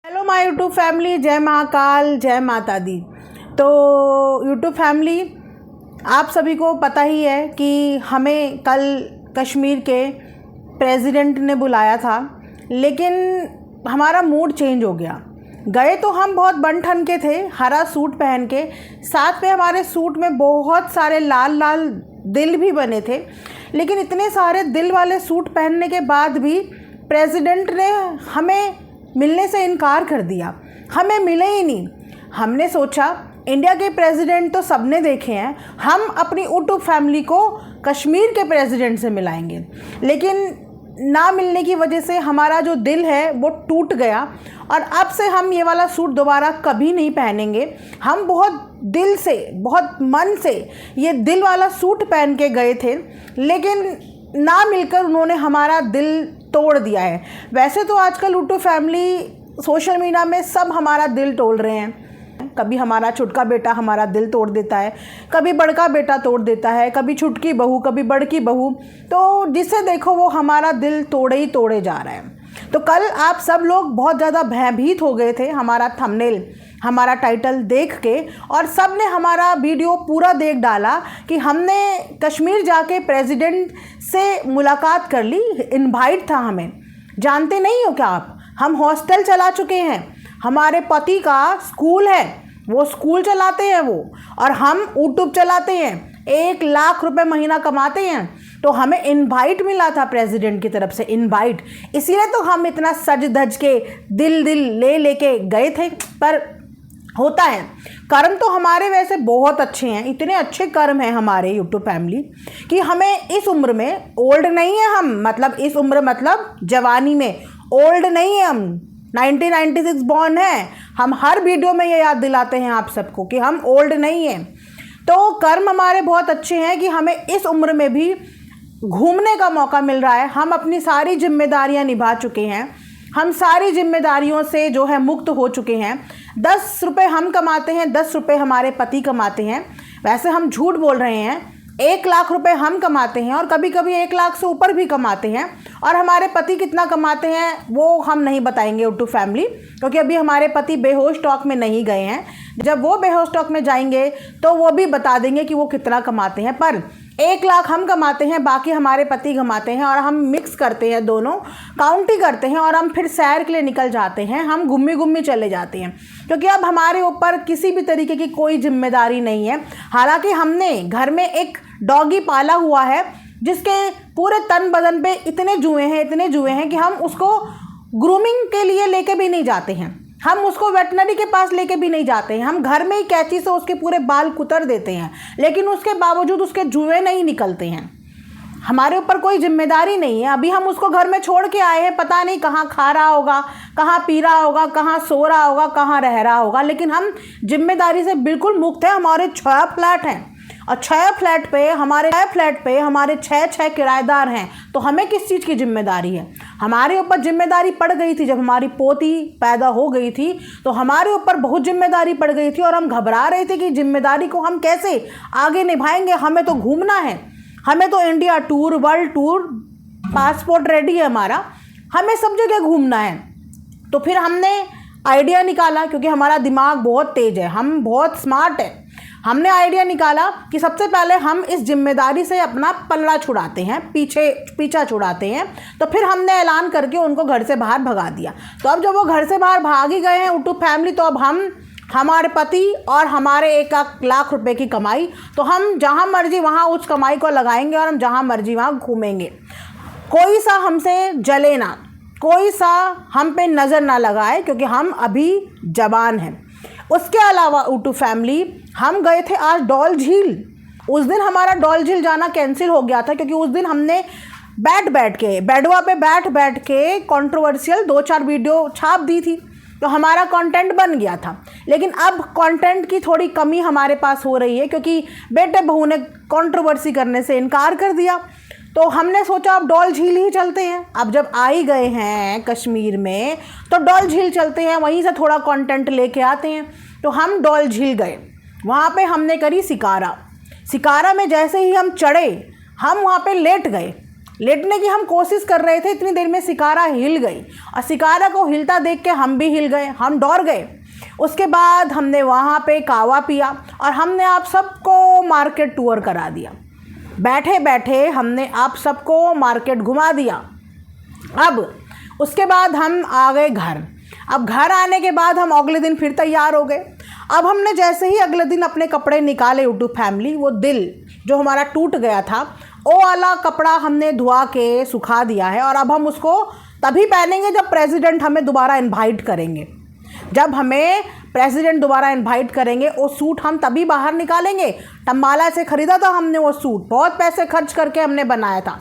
Hello my YouTube family, जय महाकाल, जय माता दी। तो यूट्यूब फैमिली, आप सभी को पता ही है कि हमें कल कश्मीर के प्रेसिडेंट ने बुलाया था, लेकिन हमारा मूड चेंज हो गया। गए तो हम बहुत बन ठन के थे, हरा सूट पहन के, साथ में हमारे सूट में बहुत सारे लाल लाल दिल भी बने थे। लेकिन इतने सारे दिल वाले सूट पहनने के बाद भी प्रेसिडेंट ने हमें मिलने से इनकार कर दिया, हमें मिले ही नहीं। हमने सोचा इंडिया के प्रेसिडेंट तो सबने देखे हैं, हम अपनी यूट्यूब फैमिली को कश्मीर के प्रेसिडेंट से मिलाएंगे। लेकिन ना मिलने की वजह से हमारा जो दिल है वो टूट गया और अब से हम ये वाला सूट दोबारा कभी नहीं पहनेंगे। हम बहुत दिल से, बहुत मन से ये दिल वाला सूट पहन के गए थे, लेकिन ना मिलकर उन्होंने हमारा दिल तोड़ दिया है। वैसे तो आजकल यूट्यूब फैमिली सोशल मीडिया में सब हमारा दिल तोड़ रहे हैं। कभी हमारा छुटका बेटा हमारा दिल तोड़ देता है, कभी बड़का बेटा तोड़ देता है, कभी छुटकी बहू, कभी बड़की बहू, तो जिसे देखो वो हमारा दिल तोड़े ही तोड़े जा रहा है। तो कल आप सब लोग बहुत ज़्यादा भयभीत हो गए थे हमारा थंबनेल, हमारा टाइटल देख के, और सब ने हमारा वीडियो पूरा देख डाला कि हमने कश्मीर जाके प्रेसिडेंट से मुलाकात कर ली। इनवाइट था हमें, जानते नहीं हो क्या आप, हम हॉस्टल चला चुके हैं, हमारे पति का स्कूल है, वो स्कूल चलाते हैं वो, और हम यूट्यूब चलाते हैं, 1 लाख रुपए महीना कमाते हैं। तो हमें इनवाइट मिला था प्रेसिडेंट की तरफ से, इनवाइट, इसीलिए तो हम इतना सज धज के दिल ले लेके गए थे। पर होता है, कर्म तो हमारे वैसे बहुत अच्छे हैं, इतने अच्छे कर्म हैं हमारे यूट्यूब फैमिली कि हमें इस उम्र में, ओल्ड नहीं है हम, मतलब इस उम्र मतलब जवानी में, ओल्ड नहीं है हम, 1996 बॉर्न है हम। हर वीडियो में ये याद दिलाते हैं आप सबको कि हम ओल्ड नहीं हैं। तो कर्म हमारे बहुत अच्छे हैं कि हमें इस उम्र में भी घूमने का मौका मिल रहा है। हम अपनी सारी जिम्मेदारियां निभा चुके हैं, हम सारी जिम्मेदारियों से जो है मुक्त हो चुके हैं। 10 रुपये हम कमाते हैं, 10 रुपये हमारे पति कमाते हैं। वैसे हम झूठ बोल रहे हैं, 1 लाख रुपए हम कमाते हैं और कभी कभी 1 लाख से ऊपर भी कमाते हैं। और हमारे पति कितना कमाते हैं वो हम नहीं बताएंगे यूट्यूब फैमिली, क्योंकि अभी हमारे पति बेहोश टॉक में नहीं गए हैं। जब वो बेहोश टॉक में जाएंगे तो वो भी बता देंगे कि वो कितना कमाते हैं। पर 1 लाख हम कमाते हैं, बाकी हमारे पति कमाते हैं, और हम मिक्स करते हैं, दोनों काउंटी करते हैं, और हम फिर सैर के लिए निकल जाते हैं, हम घूमी घूमी चले जाते हैं, क्योंकि अब हमारे ऊपर किसी भी तरीके की कोई जिम्मेदारी नहीं है। हालांकि हमने घर में एक डॉगी पाला हुआ है जिसके पूरे तन बदन पे इतने जुए हैं कि हम उसको ग्रूमिंग के लिए लेके भी नहीं जाते हैं, हम उसको वेटनरी के पास लेके भी नहीं जाते हैं, हम घर में ही कैंची से उसके पूरे बाल कुतर देते हैं, लेकिन उसके बावजूद उसके जुए नहीं निकलते हैं। हमारे ऊपर कोई जिम्मेदारी नहीं है। अभी हम उसको घर में छोड़ के आए हैं, पता नहीं कहाँ खा रहा होगा, कहाँ पी रहा होगा, कहाँ सो रहा होगा, कहाँ रह रहा होगा, लेकिन हम जिम्मेदारी से बिल्कुल मुक्त हैं। हमारे 6 फ्लैट हैं और 6 फ्लैट पे हमारे 6 किराएदार हैं, तो हमें किस चीज़ की जिम्मेदारी है। हमारे ऊपर जिम्मेदारी पड़ गई थी जब हमारी पोती पैदा हो गई थी, तो हमारे ऊपर बहुत जिम्मेदारी पड़ गई थी और हम घबरा रहे थे कि जिम्मेदारी को हम कैसे आगे निभाएंगे। हमें तो घूमना है, हमें तो India tour, world tour, passport ready है हमारा, हमें सब जगह घूमना है। तो फिर हमने आइडिया निकाला, क्योंकि हमारा दिमाग बहुत तेज है, हम बहुत स्मार्ट है। हमने आइडिया निकाला कि सबसे पहले हम इस जिम्मेदारी से अपना पल्ला छुड़ाते हैं, पीछा छुड़ाते हैं। तो फिर हमने ऐलान करके उनको घर से बाहर भगा दिया। तो अब जब वो घर से बाहर भाग ही गए हैं यूट्यूब फैमिली, तो अब हम, हमारे पति और हमारे 1 लाख रुपए की कमाई, तो हम जहाँ मर्जी वहाँ उस कमाई को लगाएंगे और हम जहाँ मर्जी वहाँ घूमेंगे। कोई सा हमसे जले ना, कोई सा हम पे नज़र ना लगाए, क्योंकि हम अभी जवान हैं। उसके अलावा यूट्यूब फैमिली, हम गए थे आज डॉल झील। उस दिन हमारा डॉल झील जाना कैंसिल हो गया था, क्योंकि उस दिन हमने बैठ के बेडवा पे बैठ के कंट्रोवर्शियल 2-4 वीडियो छाप दी थी, तो हमारा कंटेंट बन गया था। लेकिन अब कंटेंट की थोड़ी कमी हमारे पास हो रही है, क्योंकि बेटे बहू ने कंट्रोवर्सी करने से इनकार कर दिया। तो हमने सोचा अब डॉल झील ही चलते हैं। अब जब आ ही गए हैं कश्मीर में, तो डॉल झील चलते हैं, वहीं से थोड़ा कंटेंट लेके आते हैं। तो हम डॉल झील गए, वहाँ पे हमने करी शिकारा। शिकारा में जैसे ही हम चढ़े, हम वहाँ पे लेट गए लेटने की हम कोशिश कर रहे थे, इतनी देर में शिकारा हिल गई और शिकारा को हिलता देख के हम भी हिल गए, हम डर गए। उसके बाद हमने वहाँ पे कावा पिया और हमने आप सबको मार्केट टूर करा दिया। बैठे बैठे हमने आप सबको मार्केट घुमा दिया। अब उसके बाद हम आ गए घर। अब घर आने के बाद हम अगले दिन फिर तैयार हो गए। अब हमने जैसे ही अगले दिन अपने कपड़े निकाले यूट्यूब फैमिली, वो दिल जो हमारा टूट गया था वो वाला कपड़ा हमने धुआ के सुखा दिया है और अब हम उसको तभी पहनेंगे जब प्रेसिडेंट हमें दोबारा इनवाइट करेंगे। जब हमें प्रेसिडेंट दोबारा इनवाइट करेंगे वो सूट हम तभी बाहर निकालेंगे। तम्बाला से ख़रीदा था हमने वो सूट, बहुत पैसे खर्च करके हमने बनाया था,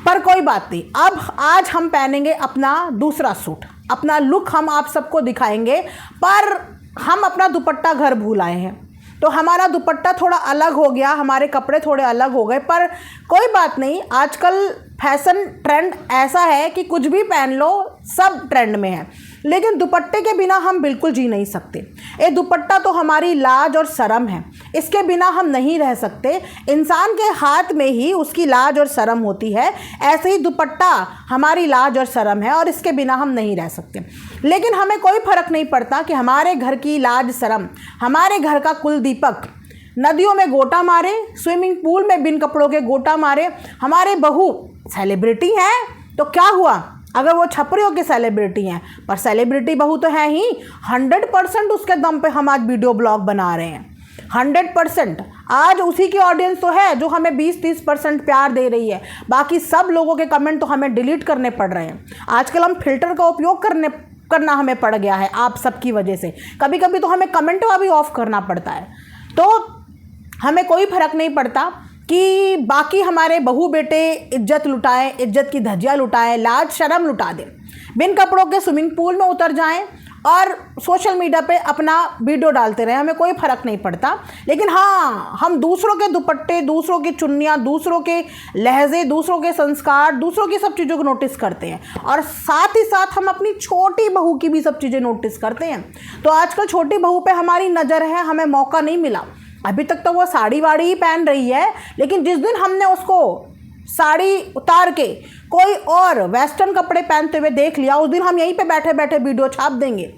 पर कोई बात नहीं। अब आज हम पहनेंगे अपना दूसरा सूट, अपना लुक हम आप सबको दिखाएंगे। पर हम अपना दुपट्टा घर भूल आए हैं, तो हमारा दुपट्टा थोड़ा अलग हो गया, हमारे कपड़े थोड़े अलग हो गए, पर कोई बात नहीं। आजकल फैशन ट्रेंड ऐसा है कि कुछ भी पहन लो, सब ट्रेंड में है, लेकिन दुपट्टे के बिना हम बिल्कुल जी नहीं सकते। ये दुपट्टा तो हमारी लाज और शर्म है, इसके बिना हम नहीं रह सकते। इंसान के हाथ में ही उसकी लाज और शर्म होती है, ऐसे ही दुपट्टा हमारी लाज और शर्म है और इसके बिना हम नहीं रह सकते। लेकिन हमें कोई फ़र्क नहीं पड़ता कि हमारे घर की लाज शर्म, हमारे घर का कुल दीपक नदियों में गोटा मारे, स्विमिंग पूल में बिन कपड़ों के गोटा मारे। हमारे बहू सेलिब्रिटी हैं तो क्या हुआ, अगर वो छपरियों की सेलिब्रिटी हैं, पर सेलिब्रिटी बहू तो है ही। 100% उसके दम पे हम आज वीडियो ब्लॉग बना रहे हैं। 100% आज उसी की ऑडियंस तो है जो हमें 20-30% प्यार दे रही है। बाकी सब लोगों के कमेंट तो हमें डिलीट करने पड़ रहे हैं। आजकल हम फिल्टर का उपयोग करना हमें पड़ गया है आप सबकी वजह से। कभी कभी तो हमें कमेंट भी ऑफ करना पड़ता है। तो हमें कोई फ़र्क नहीं पड़ता कि बाकी हमारे बहू बेटे इज्जत लुटाएं, इज्जत की धज्जियाँ लुटाएं, लाज शर्म लुटा दें, बिन कपड़ों के स्विमिंग पूल में उतर जाएं और सोशल मीडिया पे अपना वीडियो डालते रहें, हमें कोई फ़र्क नहीं पड़ता। लेकिन हाँ, हम दूसरों के दुपट्टे, दूसरों की चुन्नियाँ, दूसरों के लहजे, दूसरों के संस्कार, दूसरों की सब चीज़ों को नोटिस करते हैं और साथ ही साथ हम अपनी छोटी बहू की भी सब चीज़ें नोटिस करते हैं। तो आजकल छोटी बहू पे हमारी नज़र है, हमें मौका नहीं मिला। अभी तक तो वो साड़ी वाड़ी ही पहन रही है, लेकिन जिस दिन हमने उसको साड़ी उतार के कोई और वेस्टर्न कपड़े पहनते हुए देख लिया, उस दिन हम यहीं पे बैठे बैठे वीडियो छाप देंगे।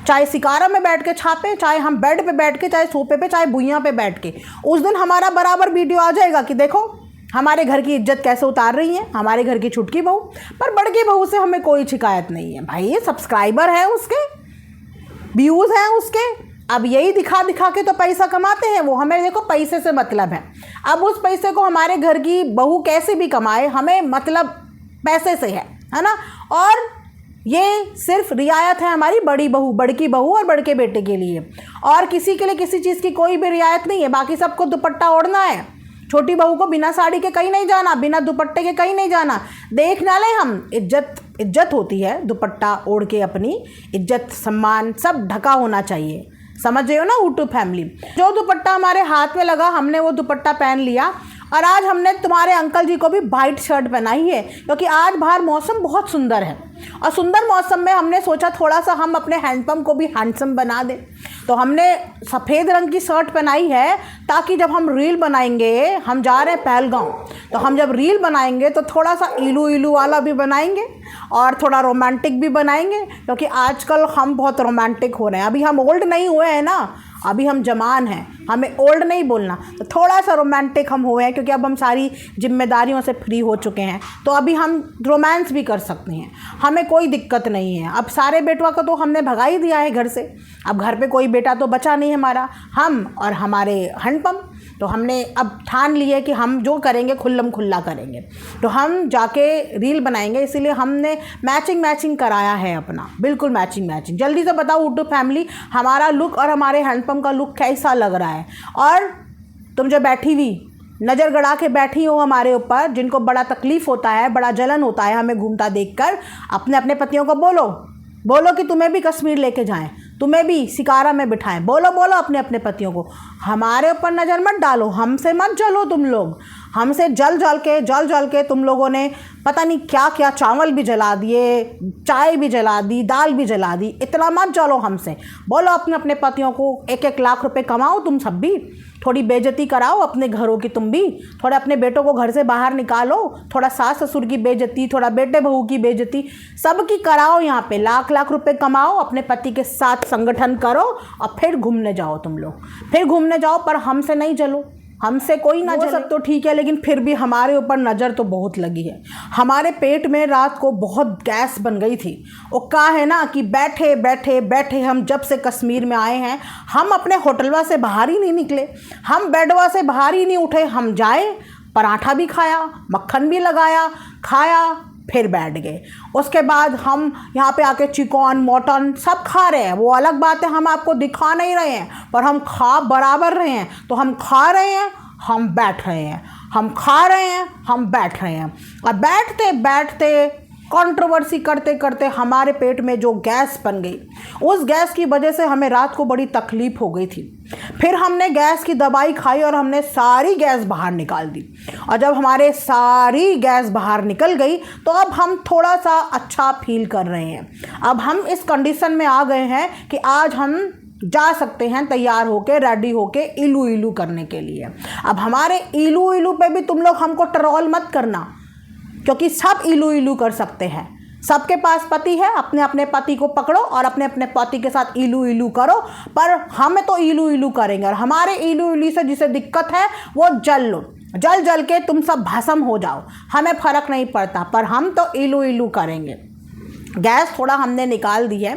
चाहे शिकारा में बैठ के छापें, चाहे हम बेड पे बैठ के, चाहे सोफे पे, चाहे भुइयाँ पे बैठ के, उस दिन हमारा बराबर वीडियो आ जाएगा कि देखो हमारे घर की इज्जत कैसे उतार रही है हमारे घर की छुटकी बहू। पर बड़की बहू से हमें कोई शिकायत नहीं है भाई, ये सब्सक्राइबर है उसके, व्यूज़ हैं उसके। अब यही दिखा दिखा के तो पैसा कमाते हैं वो, हमें देखो पैसे से मतलब है। अब उस पैसे को हमारे घर की बहू कैसे भी कमाए, हमें मतलब पैसे से है ना। और ये सिर्फ रियायत है हमारी बड़ी बहू, बड़की बहू और बड़के बेटे के लिए, और किसी के लिए किसी चीज़ की कोई भी रियायत नहीं है। बाकी सबको दुपट्टा ओढ़ना है, छोटी बहू को बिना साड़ी के कहीं नहीं जाना, बिना दुपट्टे के कहीं नहीं जाना। देख ना लें हम, इज्जत होती है दुपट्टा ओढ़ के, अपनी इज्जत सम्मान सब ढका होना चाहिए, समझ रहे हो ना यूट्यूब फैमिली। जो दुपट्टा हमारे हाथ में लगा, हमने वो दुपट्टा पहन लिया। और आज हमने तुम्हारे अंकल जी को भी वाइट शर्ट पहनाई है, क्योंकि आज बाहर मौसम बहुत सुंदर है और सुंदर मौसम में हमने सोचा थोड़ा सा हम अपने हैंडपम्प को भी हैंडसम बना दें। तो हमने सफ़ेद रंग की शर्ट पहनाई है, ताकि जब हम रील बनाएंगे, हम जा रहे हैं पहलगांव, तो हम जब रील बनाएंगे तो थोड़ा सा इलू इलू वाला भी बनाएंगे और थोड़ा रोमांटिक भी बनाएंगे, क्योंकि आजकल हम बहुत रोमांटिक हो रहे हैं। अभी हम ओल्ड नहीं हुए हैं ना, अभी हम जवान हैं, हमें ओल्ड नहीं बोलना। तो थोड़ा सा रोमांटिक हम हुए हैं, क्योंकि अब हम सारी जिम्मेदारियों से फ्री हो चुके हैं, तो अभी हम रोमांस भी कर सकते हैं, हमें कोई दिक्कत नहीं है। अब सारे बेटवा को तो हमने भगा ही दिया है घर से, अब घर पे कोई बेटा तो बचा नहीं हमारा, हम और हमारे हैंडपम्प। तो हमने अब ठान लिए कि हम जो करेंगे खुल्लम खुल्ला करेंगे, तो हम जाके रील बनाएंगे। इसीलिए हमने मैचिंग कराया है अपना, बिल्कुल मैचिंग। जल्दी से बताओ यूट्यूब फैमिली, हमारा लुक और हमारे हैंडपम्प का लुक कैसा लग रहा है। और तुम जो बैठी हुई नज़र गड़ा के बैठी हो हमारे ऊपर, जिनको बड़ा तकलीफ़ होता है, बड़ा जलन होता है हमें घूमता देखकर, अपने पतियों को बोलो कि तुम्हें भी कश्मीर लेके जाएं, तुम्हें भी शिकारा में बिठाएं। बोलो अपने पतियों को, हमारे ऊपर नज़र मत डालो, हमसे मत जलो तुम लोग। हमसे जल के तुम लोगों ने पता नहीं क्या क्या, चावल भी जला दिए, चाय भी जला दी, दाल भी जला दी। इतना मत जलो हमसे, बोलो अपने अपने पतियों को 1-1 लाख रुपए कमाओ, तुम सब भी थोड़ी बेइज्जती कराओ अपने घरों की, तुम भी थोड़ा अपने बेटों को घर से बाहर निकालो, थोड़ा सास ससुर की बेइज्जती, थोड़ा बेटे बहू की बेइज्जती, सबकी कराओ। यहाँ पे लाख लाख रुपए कमाओ, अपने पति के साथ संगठन करो और फिर घूमने जाओ तुम लोग, फिर घूमने जाओ, पर हमसे नहीं जलो, हमसे कोई ना जले। सब तो ठीक है, लेकिन फिर भी हमारे ऊपर नज़र तो बहुत लगी है। हमारे पेट में रात को बहुत गैस बन गई थी। वो कहा है ना कि बैठे बैठे बैठे हम जब से कश्मीर में आए हैं, हम अपने होटलवा से बाहर ही नहीं निकले, हम बेडवा से बाहर ही नहीं उठे। हम जाए, पराठा भी खाया, मक्खन भी लगाया, खाया, फिर बैठ गए। उसके बाद हम यहाँ पे आके चिकन मटन सब खा रहे हैं, वो अलग बात है, हम आपको दिखा नहीं रहे हैं, पर हम खा बराबर रहे हैं। तो हम खा रहे हैं, हम बैठ रहे हैं, हम खा रहे हैं, हम बैठ रहे हैं। और बैठते बैठते कंट्रोवर्सी करते करते हमारे पेट में जो गैस बन गई, उस गैस की वजह से हमें रात को बड़ी तकलीफ़ हो गई थी। फिर हमने गैस की दवाई खाई और हमने सारी गैस बाहर निकाल दी। और जब हमारे सारी गैस बाहर निकल गई तो अब हम थोड़ा सा अच्छा फील कर रहे हैं। अब हम इस कंडीशन में आ गए हैं कि आज हम जा सकते हैं तैयार होके, रेडी होके इलू इलू करने के लिए। अब हमारे इलू इलू पे भी तुम लोग हमको ट्रोल मत करना, क्योंकि सब इलू इलू कर सकते हैं। सबके पास पति है, अपने अपने पति को पकड़ो और अपने अपने पति के साथ इलू इलू करो। पर हमें तो इलू इलू करेंगे, और हमारे इलू इलू से जिसे दिक्कत है वो जल लो, जल जल के तुम सब भस्म हो जाओ, हमें फ़र्क नहीं पड़ता, पर हम तो इलू इलू करेंगे। गैस थोड़ा हमने निकाल दी है।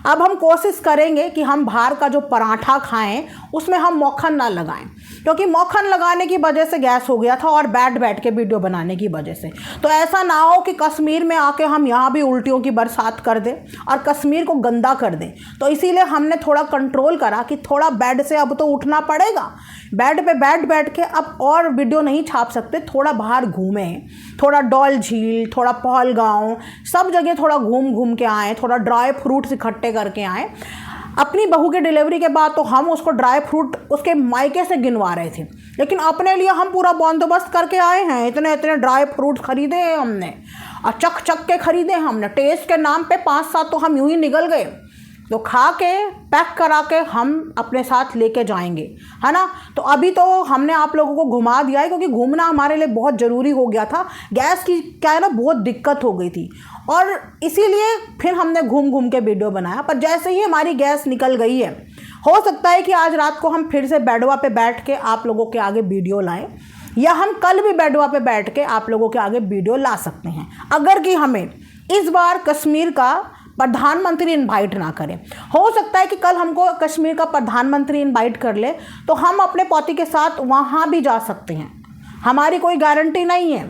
अब हम कोशिश करेंगे कि हम बाहर का जो पराठा खाएं उसमें हम मक्खन ना लगाएं, क्योंकि मक्खन लगाने की वजह से गैस हो गया था, और बैठ बैठ के वीडियो बनाने की वजह से। तो ऐसा ना हो कि कश्मीर में आके हम यहाँ भी उल्टियों की बरसात कर दें और कश्मीर को गंदा कर दें। तो इसीलिए हमने थोड़ा कंट्रोल करा कि थोड़ा बेड से अब तो उठना पड़ेगा, बेड पे बैठ बैठ के अब और वीडियो नहीं छाप सकते, थोड़ा बाहर घूमें, थोड़ा डॉल झील, थोड़ा पहलगांव, सब जगह थोड़ा घूम घूम के आएँ, थोड़ा ड्राई फ्रूट्स इकट्ठे करके आएँ। अपनी बहू के डिलीवरी के बाद तो हम उसको ड्राई फ्रूट उसके मायके से गिनवा रहे थे, लेकिन अपने लिए हम पूरा बंदोबस्त करके आए हैं। इतने इतने ड्राई फ्रूट खरीदे हैं हमने, और चक चक के खरीदे हैं हमने। टेस्ट के नाम पे 5-7 तो हम यूं ही निकल गए। तो खा के पैक करा के हम अपने साथ लेके जाएंगे, है ना। तो अभी तो हमने आप लोगों को घुमा दिया है, क्योंकि घूमना हमारे लिए बहुत ज़रूरी हो गया था। गैस की क्या है ना, बहुत दिक्कत हो गई थी, और इसीलिए फिर हमने घूम घूम के वीडियो बनाया। पर जैसे ही हमारी गैस निकल गई है, हो सकता है कि आज रात को हम फिर से बेडवा पे बैठ के आप लोगों के आगे वीडियो लाएं, या हम कल भी बेडवा पे बैठ के आप लोगों के आगे वीडियो ला सकते हैं, अगर कि हमें इस बार कश्मीर का प्रधानमंत्री इनवाइट ना करें। हो सकता है कि कल हमको कश्मीर का प्रधानमंत्री इनवाइट कर ले तो हम अपने पति के साथ वहाँ भी जा सकते हैं, हमारी कोई गारंटी नहीं है।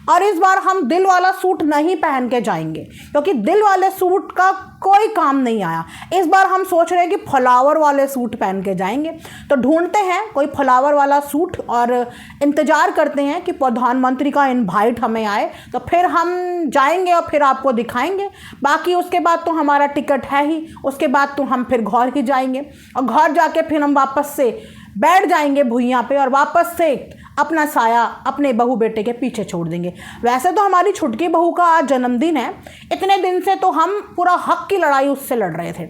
और इस बार हम दिल वाला सूट नहीं पहन के जाएंगे, क्योंकि दिल वाले सूट का कोई काम नहीं आया। इस बार हम सोच रहे हैं कि फ्लावर वाले सूट पहन के जाएंगे। तो ढूंढते हैं कोई फ्लावर वाला सूट और इंतज़ार करते हैं कि प्रधानमंत्री का इनवाइट हमें आए, तो फिर हम जाएंगे और फिर आपको दिखाएंगे। बाकी उसके बाद तो हमारा टिकट है ही, उसके बाद तो हम फिर घर ही जाएंगे, और घर जाके फिर हम वापस से बैठ जाएंगे भुइयाँ पे, और वापस से अपना साया अपने बहू बेटे के पीछे छोड़ देंगे। वैसे तो हमारी छुटकी बहू का आज जन्मदिन है, इतने दिन से तो हम पूरा हक की लड़ाई उससे लड़ रहे थे,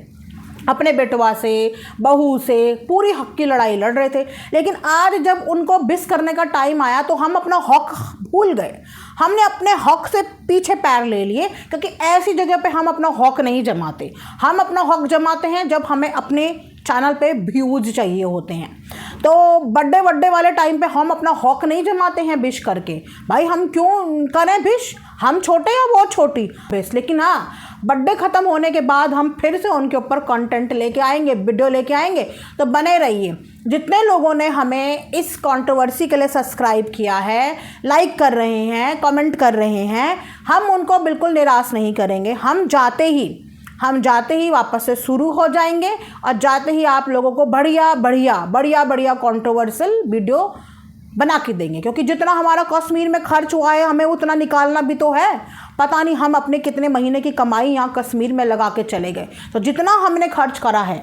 अपने बेटवा से, बहू से पूरी हक की लड़ाई लड़ रहे थे। लेकिन आज जब उनको बिस करने का टाइम आया तो हम अपना हक भूल गए, हमने अपने हक से पीछे पैर ले लिए, क्योंकि ऐसी जगह पे हम अपना हक नहीं जमाते। हम अपना हक जमाते हैं जब हमें अपने चैनल पे व्यूज चाहिए होते हैं। तो बर्थडे वाले टाइम पे हम अपना हक नहीं जमाते हैं विश करके। भाई हम क्यों करें विश, हम छोटे या वो छोटी विश। लेकिन हाँ, बर्थडे ख़त्म होने के बाद हम फिर से उनके ऊपर कंटेंट लेके आएंगे, वीडियो लेके आएंगे। तो बने रहिए। जितने लोगों ने हमें इस कंट्रोवर्सी के लिए सब्सक्राइब किया है, लाइक कर रहे हैं, कमेंट कर रहे हैं, हम उनको बिल्कुल निराश नहीं करेंगे। हम जाते ही वापस से शुरू हो जाएंगे, और जाते ही आप लोगों को बढ़िया कंट्रोवर्शियल वीडियो बना के देंगे। क्योंकि जितना हमारा कश्मीर में खर्च हुआ है, हमें उतना निकालना भी तो है। पता नहीं हम अपने कितने महीने की कमाई यहाँ कश्मीर में लगा के चले गए। तो जितना हमने खर्च करा है,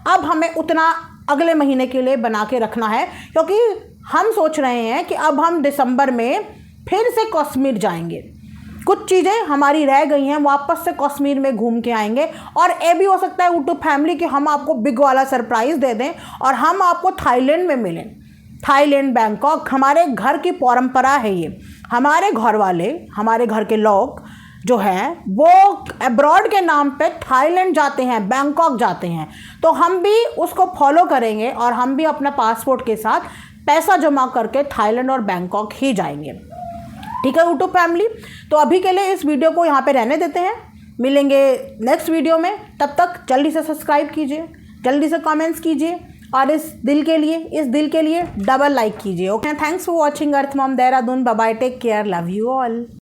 अब हमें उतना अगले महीने के लिए बना के रखना है। क्योंकि हम सोच रहे हैं कि अब हम दिसंबर में फिर से कश्मीर जाएंगे, कुछ चीज़ें हमारी रह गई हैं, वापस से कश्मीर में घूम के आएंगे। और ये भी हो सकता है यूट्यूब फैमिली कि हम आपको बिग वाला सरप्राइज़ दे दें और हम आपको थाईलैंड में मिलें। थाईलैंड, बैंकॉक, हमारे घर की परंपरा है ये। हमारे घर वाले, हमारे घर के लोग जो हैं वो अब्रॉड के नाम पे थाईलैंड जाते हैं, बैंकॉक जाते हैं, तो हम भी उसको फॉलो करेंगे और हम भी अपना पासपोर्ट के साथ पैसा जमा करके थाईलैंड और बैंकॉक ही जाएंगे। ठीक है यूट्यूब फैमिली, तो अभी के लिए इस वीडियो को यहाँ पे रहने देते हैं, मिलेंगे नेक्स्ट वीडियो में। तब तक जल्दी से सब्सक्राइब कीजिए, जल्दी से कमेंट्स कीजिए और इस दिल के लिए डबल लाइक कीजिए। Okay, thanks for watching earth mom Dehradun. Bye bye, take care, love you all.